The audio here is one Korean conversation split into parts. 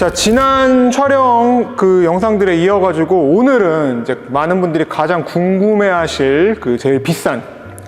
자, 지난 촬영 그 영상들에 이어가지고 오늘은 이제 많은 분들이 가장 궁금해하실 그 제일 비싼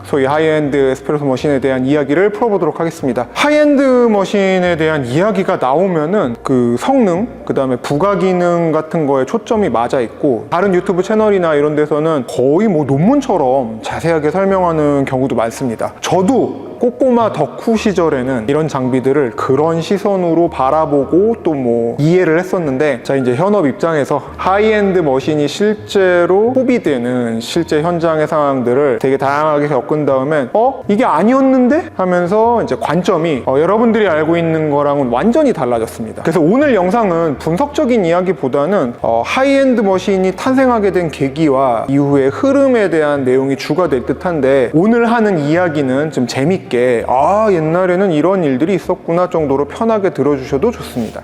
소위 하이엔드 에스프레소 머신에 대한 이야기를 풀어보도록 하겠습니다. 하이엔드 머신에 대한 이야기가 나오면은 그 성능, 그 다음에 부가 기능 같은 거에 초점이 맞아 있고, 다른 유튜브 채널이나 이런 데서는 거의 뭐 논문처럼 자세하게 설명하는 경우도 많습니다. 저도 꼬꼬마 덕후 시절에는 이런 장비들을 그런 시선으로 바라보고 또 뭐 이해를 했었는데, 자, 이제 현업 입장에서 하이엔드 머신이 실제로 소비되는 실제 현장의 상황들을 되게 다양하게 겪은 다음에 이게 아니었는데? 하면서 이제 관점이 여러분들이 알고 있는 거랑은 완전히 달라졌습니다. 그래서 오늘 영상은 분석적인 이야기보다는 하이엔드 머신이 탄생하게 된 계기와 이후의 흐름에 대한 내용이 주가 될 듯한데, 오늘 하는 이야기는 좀 재밌게 옛날에는 이런 일들이 있었구나 정도로 편하게 들어주셔도 좋습니다.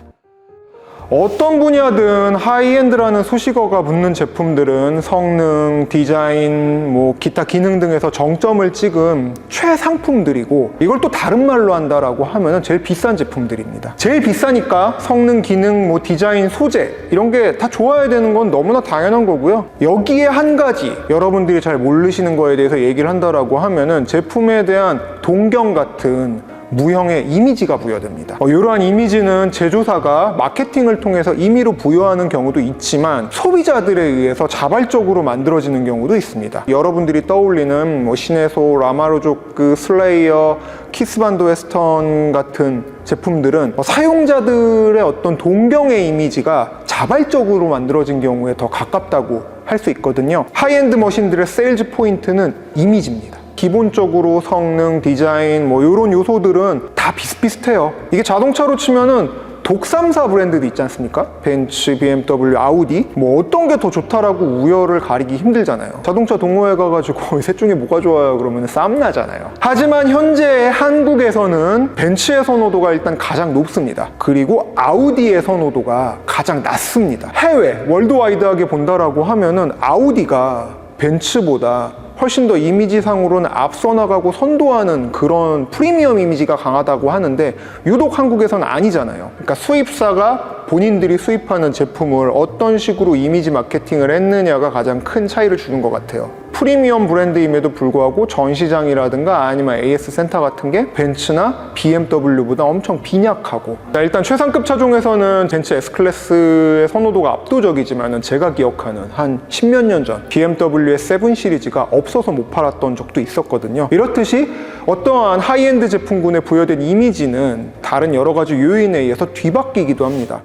어떤 분야든 하이엔드라는 수식어가 붙는 제품들은 성능, 디자인, 뭐 기타 기능 등에서 정점을 찍은 최상품들이고, 이걸 또 다른 말로 한다라고 하면 제일 비싼 제품들입니다. 제일 비싸니까 성능, 기능, 뭐 디자인, 소재 이런 게 다 좋아야 되는 건 너무나 당연한 거고요. 여기에 한 가지 여러분들이 잘 모르시는 거에 대해서 얘기를 한다라고 하면은 제품에 대한 동경 같은 무형의 이미지가 부여됩니다. 이러한 이미지는 제조사가 마케팅을 통해서 임의로 부여하는 경우도 있지만, 소비자들에 의해서 자발적으로 만들어지는 경우도 있습니다. 여러분들이 떠올리는 뭐 시네소, 라마르조크, 슬레이어, 키스반도 웨스턴 같은 제품들은 사용자들의 어떤 동경의 이미지가 자발적으로 만들어진 경우에 더 가깝다고 할 수 있거든요. 하이엔드 머신들의 세일즈 포인트는 이미지입니다. 기본적으로 성능, 디자인, 뭐 이런 요소들은 다 비슷비슷해요. 이게 자동차로 치면은 독삼사 브랜드도 있지 않습니까? 벤츠, BMW, 아우디, 뭐 어떤 게 더 좋다라고 우열을 가리기 힘들잖아요. 자동차 동호회 가가지고 셋 중에 뭐가 좋아요? 그러면 싸움 나잖아요. 하지만 현재 한국에서는 벤츠의 선호도가 일단 가장 높습니다. 그리고 아우디의 선호도가 가장 낮습니다. 해외, 월드와이드하게 본다라고 하면은 아우디가 벤츠보다 훨씬 더 이미지상으로는 앞서 나가고 선도하는 그런 프리미엄 이미지가 강하다고 하는데, 유독 한국에서는 아니잖아요. 그러니까 수입사가 본인들이 수입하는 제품을 어떤 식으로 이미지 마케팅을 했느냐가 가장 큰 차이를 주는 것 같아요. 프리미엄 브랜드임에도 불구하고 전시장이라든가 아니면 AS 센터 같은 게 벤츠나 BMW보다 엄청 빈약하고, 일단 최상급 차종에서는 벤츠 S클래스의 선호도가 압도적이지만, 제가 기억하는 한 10몇 년 전 BMW의 7 시리즈가 없어서 못 팔았던 적도 있었거든요. 이렇듯이 어떠한 하이엔드 제품군에 부여된 이미지는 다른 여러 가지 요인에 의해서 뒤바뀌기도 합니다.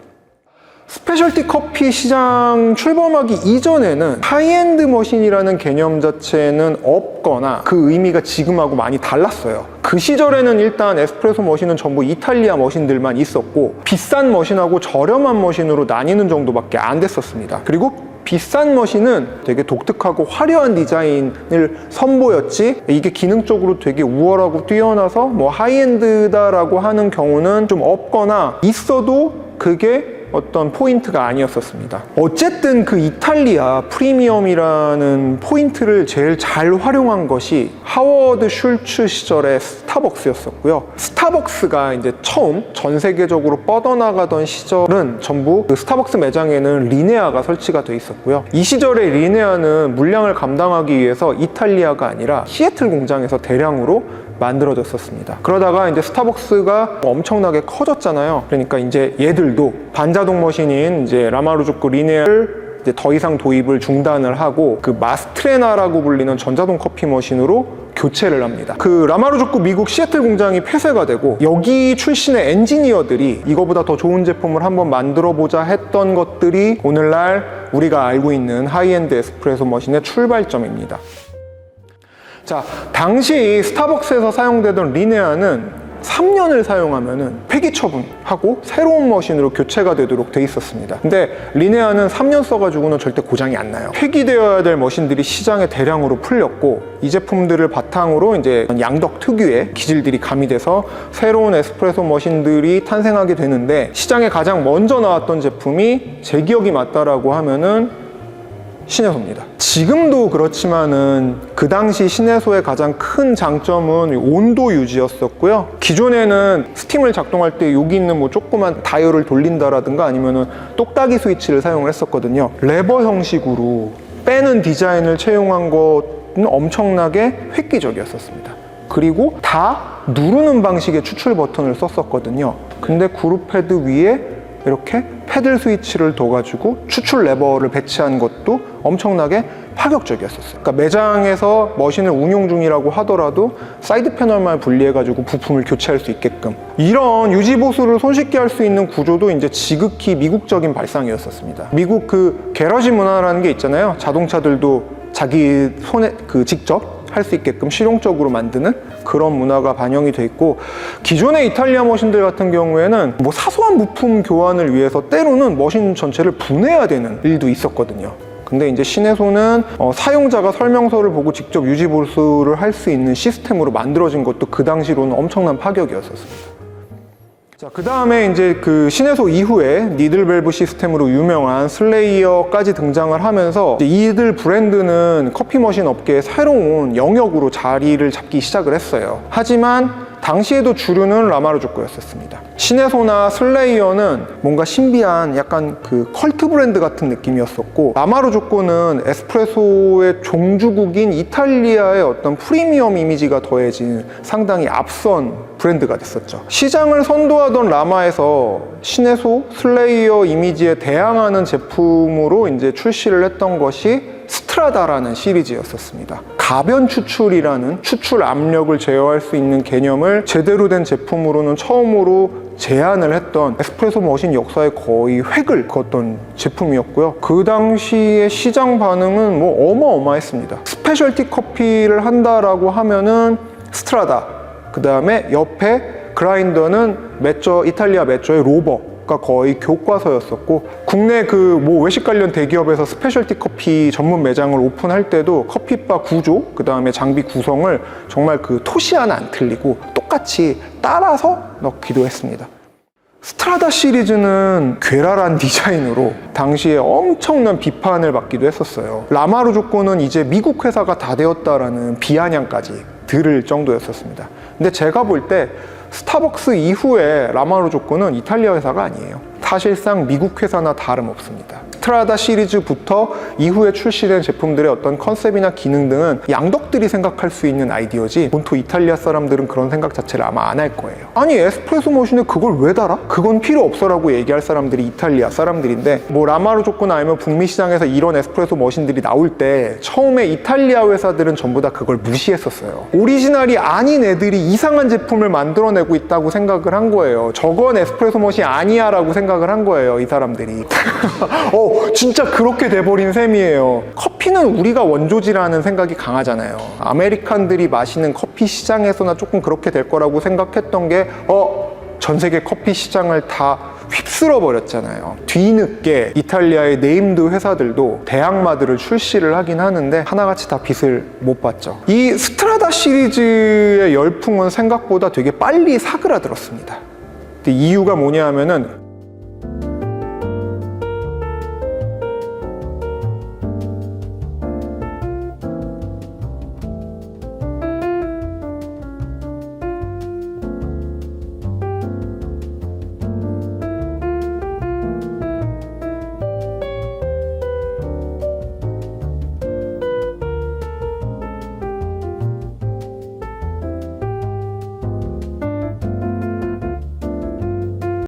스페셜티 커피 시장 출범하기 이전에는 하이엔드 머신이라는 개념 자체는 없거나 그 의미가 지금하고 많이 달랐어요. 그 시절에는 일단 에스프레소 머신은 전부 이탈리아 머신들만 있었고, 비싼 머신하고 저렴한 머신으로 나뉘는 정도밖에 안 됐었습니다. 그리고 비싼 머신은 되게 독특하고 화려한 디자인을 선보였지, 이게 기능적으로 되게 우월하고 뛰어나서 뭐 하이엔드다라고 하는 경우는 좀 없거나, 있어도 그게 어떤 포인트가 아니었었습니다. 어쨌든 그 이탈리아 프리미엄이라는 포인트를 제일 잘 활용한 것이 하워드 슐츠 시절의 스타벅스였었고요. 스타벅스가 이제 처음 전 세계적으로 뻗어나가던 시절은 전부 그 스타벅스 매장에는 리네아가 설치가 돼 있었고요. 이 시절에 리네아는 물량을 감당하기 위해서 이탈리아가 아니라 시애틀 공장에서 대량으로 만들어졌었습니다. 그러다가 이제 스타벅스가 엄청나게 커졌잖아요. 그러니까 이제 얘들도 반자동 머신인 이제 라마르조크 리네아를 이제 더 이상 도입을 중단을 하고, 그 마스트레나라고 불리는 전자동 커피 머신으로 교체를 합니다. 그 라마르조크 미국 시애틀 공장이 폐쇄가 되고, 여기 출신의 엔지니어들이 이거보다 더 좋은 제품을 한번 만들어 보자 했던 것들이 오늘날 우리가 알고 있는 하이엔드 에스프레소 머신의 출발점입니다. 자, 당시 스타벅스에서 사용되던 리네아는 3년을 사용하면은 폐기 처분하고 새로운 머신으로 교체가 되도록 돼 있었습니다. 근데 리네아는 3년 써가지고는 절대 고장이 안 나요. 폐기되어야 될 머신들이 시장에 대량으로 풀렸고, 이 제품들을 바탕으로 이제 양덕 특유의 기질들이 가미돼서 새로운 에스프레소 머신들이 탄생하게 되는데, 시장에 가장 먼저 나왔던 제품이 제 기억이 맞다라고 하면은 신혜소입니다. 지금도 그렇지만은 그 당시 신혜소의 가장 큰 장점은 온도 유지였었고요. 기존에는 스팀을 작동할 때 여기 있는 뭐 조그만 다이얼을 돌린다라든가 아니면은 똑딱이 스위치를 사용을 했었거든요. 레버 형식으로 빼는 디자인을 채용한 것은 엄청나게 획기적이었었습니다. 그리고 다 누르는 방식의 추출 버튼을 썼었거든요. 근데 그룹 패드 위에 이렇게 패들 스위치를 둬가지고 추출 레버를 배치한 것도 엄청나게 파격적이었었어요. 그러니까 매장에서 머신을 운용 중이라고 하더라도 사이드 패널만 분리해가지고 부품을 교체할 수 있게끔 이런 유지 보수를 손쉽게 할 수 있는 구조도 이제 지극히 미국적인 발상이었었습니다. 미국 그 게러지 문화라는 게 있잖아요. 자동차들도 자기 손에 직접 할 수 있게끔 실용적으로 만드는 그런 문화가 반영이 돼 있고, 기존의 이탈리아 머신들 같은 경우에는 뭐 사소한 부품 교환을 위해서 때로는 머신 전체를 분해해야 되는 일도 있었거든요. 근데 이제 신혜소는 사용자가 설명서를 보고 직접 유지 보수를 할 수 있는 시스템으로 만들어진 것도 그 당시로는 엄청난 파격이었었습니다. 자, 그 다음에 이제 그 신혜소 이후에 니들밸브 시스템으로 유명한 슬레이어까지 등장을 하면서 이들 브랜드는 커피 머신 업계의 새로운 영역으로 자리를 잡기 시작을 했어요. 하지만 당시에도 주류는 라마르조 거였었습니다. 신혜소나 슬레이어는 뭔가 신비한 약간 그 컬트 브랜드 같은 느낌이었었고, 라마르조 거는 에스프레소의 종주국인 이탈리아의 어떤 프리미엄 이미지가 더해진 상당히 앞선 브랜드가 됐었죠. 시장을 선도하던 라마에서 신혜소, 슬레이어 이미지에 대항하는 제품으로 이제 출시를 했던 것이 스트라다라는 시리즈였었습니다. 가변 추출이라는 추출 압력을 제어할 수 있는 개념을 제대로 된 제품으로는 처음으로 제안을 했던 에스프레소 머신 역사에 거의 획을 그었던 제품이었고요. 그 당시의 시장 반응은 뭐 어마어마했습니다. 스페셜티 커피를 한다라고 하면은 스트라다, 그 다음에 옆에 그라인더는 이탈리아 메쩌의 로버가 거의 교과서였었고, 국내 그 뭐 외식 관련 대기업에서 스페셜티 커피 전문 매장을 오픈할 때도 커피바 구조, 그 다음에 장비 구성을 정말 그 토시 하나 안 틀리고 똑같이 따라서 넣기도 했습니다. 스트라다 시리즈는 괴랄한 디자인으로 당시에 엄청난 비판을 받기도 했었어요. 라마르조 거는 이제 미국 회사가 다 되었다라는 비아냥까지 들을 정도였었습니다. 근데 제가 볼 때 스타벅스 이후에 라마르조 거는 이탈리아 회사가 아니에요. 사실상 미국 회사나 다름없습니다. 스트라다 시리즈부터 이후에 출시된 제품들의 어떤 컨셉이나 기능 등은 양덕들이 생각할 수 있는 아이디어지 본토 이탈리아 사람들은 그런 생각 자체를 아마 안 할 거예요. 아니 에스프레소 머신에 그걸 왜 달아? 그건 필요 없어라고 얘기할 사람들이 이탈리아 사람들인데, 뭐 라마르조 거나 아니면 북미 시장에서 이런 에스프레소 머신들이 나올 때 처음에 이탈리아 회사들은 전부 다 그걸 무시했었어요. 오리지널이 아닌 애들이 이상한 제품을 만들어내고 있다고 생각을 한 거예요. 저건 에스프레소 머신 아니야 라고 생각을 한 거예요, 이 사람들이. 진짜 그렇게 돼버린 셈이에요. 커피는 우리가 원조지라는 생각이 강하잖아요. 아메리칸들이 마시는 커피 시장에서나 조금 그렇게 될 거라고 생각했던 게 전 세계 커피 시장을 다 휩쓸어 버렸잖아요. 뒤늦게 이탈리아의 네임드 회사들도 대항마들을 출시를 하긴 하는데 하나같이 다 빛을 못 봤죠. 이 스트라다 시리즈의 열풍은 생각보다 되게 빨리 사그라들었습니다. 이유가 뭐냐 하면은